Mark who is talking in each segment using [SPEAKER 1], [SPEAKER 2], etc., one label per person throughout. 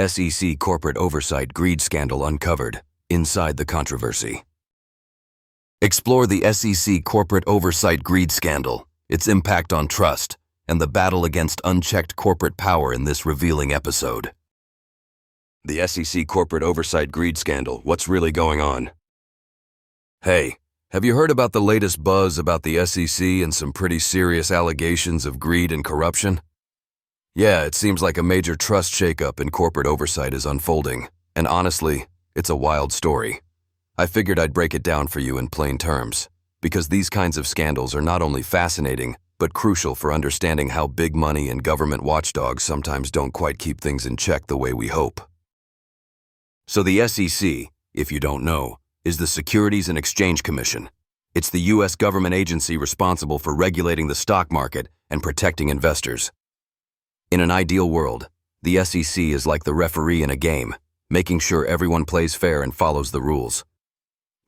[SPEAKER 1] SEC corporate oversight greed scandal uncovered, inside the controversy. Explore the SEC corporate oversight greed scandal, its impact on trust, and the battle against unchecked corporate power in this revealing episode. The SEC corporate oversight greed scandal, what's really going on? Hey, have you heard about the latest buzz about the SEC and some pretty serious allegations of greed and corruption? Yeah, it seems like a major trust shakeup in corporate oversight is unfolding, and honestly, it's a wild story. I figured I'd break it down for you in plain terms, because these kinds of scandals are not only fascinating, but crucial for understanding how big money and government watchdogs sometimes don't quite keep things in check the way we hope. So the SEC, if you don't know, is the Securities and Exchange Commission. It's the U.S. government agency responsible for regulating the stock market and protecting investors. In an ideal world, the SEC is like the referee in a game, making sure everyone plays fair and follows the rules.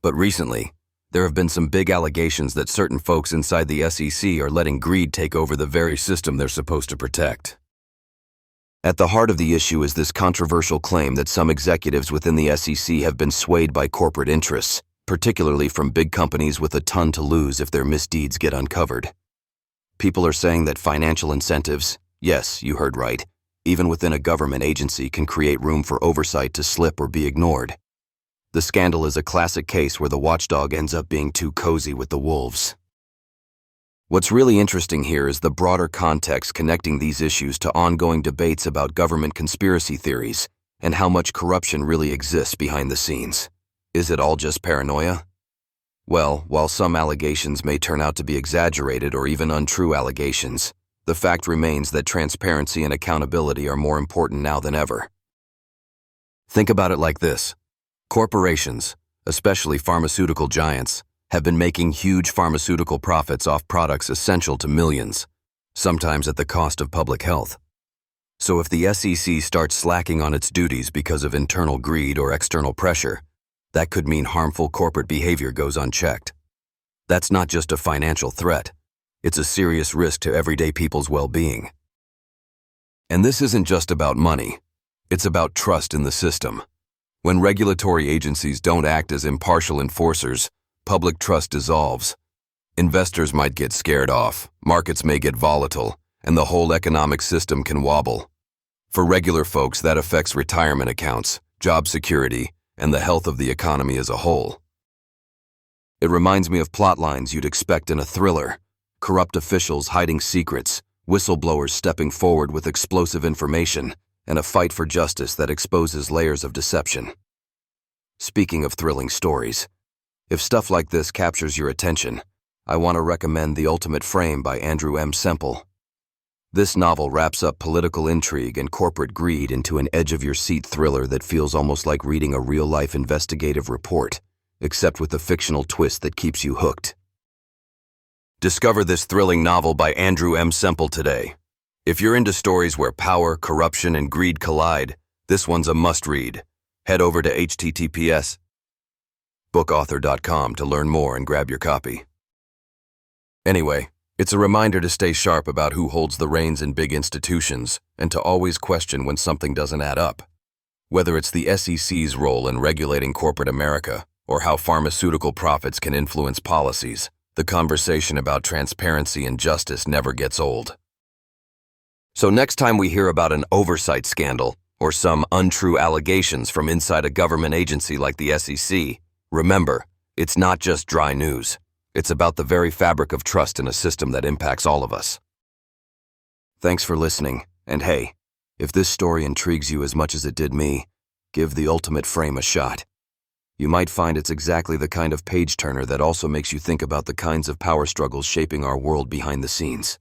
[SPEAKER 1] But recently, there have been some big allegations that certain folks inside the SEC are letting greed take over the very system they're supposed to protect. At the heart of the issue is this controversial claim that some executives within the SEC have been swayed by corporate interests, particularly from big companies with a ton to lose if their misdeeds get uncovered. People are saying that financial incentives, yes, you heard right, even within a government agency can create room for oversight to slip or be ignored. The scandal is a classic case where the watchdog ends up being too cozy with the wolves. What's really interesting here is the broader context connecting these issues to ongoing debates about government conspiracy theories and how much corruption really exists behind the scenes. Is it all just paranoia? Well, while some allegations may turn out to be exaggerated or even untrue allegations, the fact remains that transparency and accountability are more important now than ever. Think about it like this. Corporations, especially pharmaceutical giants, have been making huge pharmaceutical profits off products essential to millions, sometimes at the cost of public health. So if the SEC starts slacking on its duties because of internal greed or external pressure, that could mean harmful corporate behavior goes unchecked. That's not just a financial threat. It's a serious risk to everyday people's well-being. And this isn't just about money. It's about trust in the system. When regulatory agencies don't act as impartial enforcers, public trust dissolves. Investors might get scared off, markets may get volatile, and the whole economic system can wobble. For regular folks, that affects retirement accounts, job security, and the health of the economy as a whole. It reminds me of plot lines you'd expect in a thriller. Corrupt officials hiding secrets, whistleblowers stepping forward with explosive information, and a fight for justice that exposes layers of deception. Speaking of thrilling stories, if stuff like this captures your attention, I want to recommend The Ultimate Frame by Andrew M. Semple. This novel wraps up political intrigue and corporate greed into an edge-of-your-seat thriller that feels almost like reading a real-life investigative report, except with a fictional twist that keeps you hooked. Discover this thrilling novel by Andrew M. Semple today. If you're into stories where power, corruption, and greed collide, this one's a must-read. Head over to https://bookauthor.com to learn more and grab your copy. Anyway, it's a reminder to stay sharp about who holds the reins in big institutions and to always question when something doesn't add up. Whether it's the SEC's role in regulating corporate America or how pharmaceutical profits can influence policies, the conversation about transparency and justice never gets old. So next time we hear about an oversight scandal or some untrue allegations from inside a government agency like the SEC, remember, it's not just dry news. It's about the very fabric of trust in a system that impacts all of us. Thanks for listening, and hey, if this story intrigues you as much as it did me, give The Ultimate Frame a shot. You might find it's exactly the kind of page-turner that also makes you think about the kinds of power struggles shaping our world behind the scenes.